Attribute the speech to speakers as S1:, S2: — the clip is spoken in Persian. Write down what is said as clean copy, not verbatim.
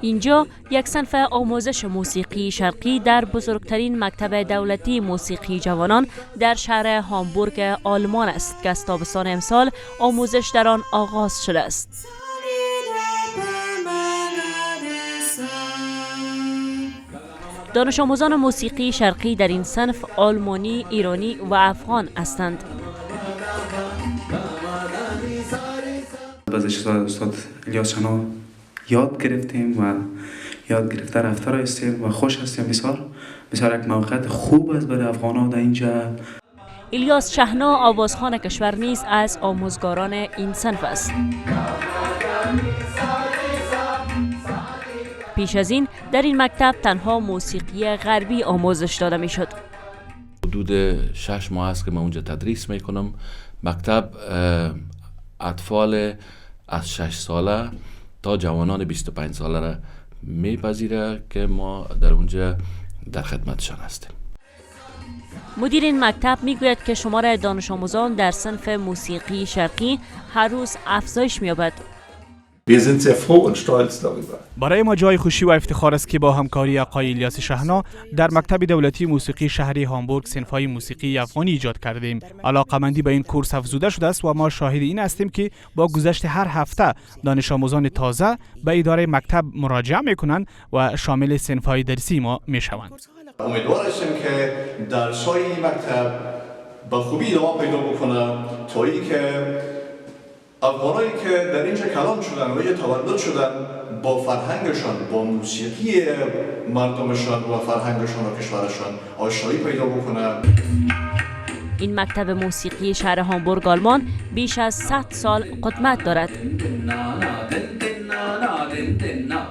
S1: اینجا یک صنف آموزش موسیقی شرقی در بزرگترین مکتب دولتی موسیقی جوانان در شهر هامبورگ آلمان است که از تابستان امسال آموزش در آن آغاز شده است. دانش آموزان موسیقی شرقی در این صنف آلمانی، ایرانی و افغان هستند.
S2: از استاد الیاس شحنا یاد گرفتیم و یاد گرفته رفته هستیم و خوش هستیم. بسیار یک موقعیت خوب است برای افغان‌ها در اینجا.
S1: الیاس شحنا آوازخوان کشور نیز از آموزگاران این صنف است. پیش از این در این مکتب تنها موسیقی غربی آموزش داده میشد.
S3: حدود 6 ماه است که من اونجا تدریس میکنم. مکتب اطفال از 6 ساله تا جوانان 25 ساله را میپذیره که ما در اونجا در خدمتشان هستیم.
S1: مدیر این مکتب میگوید که شمار دانش آموزان در صنف موسیقی شرقی هر روز افزایش می‌یابد.
S4: برای ما جای خوشی و افتخار است که با همکاری آقای الیاس شحنا در مکتب دولتی موسیقی شهری هامبورگ صنف‌های موسیقی افغانی ایجاد کردیم. علاقه‌مندی به این کورس افزوده شده است و ما شاهد این هستیم که با گذشت هر هفته دانش آموزان تازه به اداره مکتب مراجعه می‌کنند و شامل صنف‌های درسی ما می‌شوند.
S5: امیدوار هستیم که درس‌های این مکتب به خوبی ادامه پیدا بکنه تا اینکه افغانایی که در اینجا کلان شدن و تولد شدن با فرهنگشان، با موسیقی مردمشان و فرهنگشان و کشورشان آشنایی پیدا بکنه.
S1: این مکتب موسیقی شهر هامبورگ آلمان بیش از 100 سال قدمت دارد.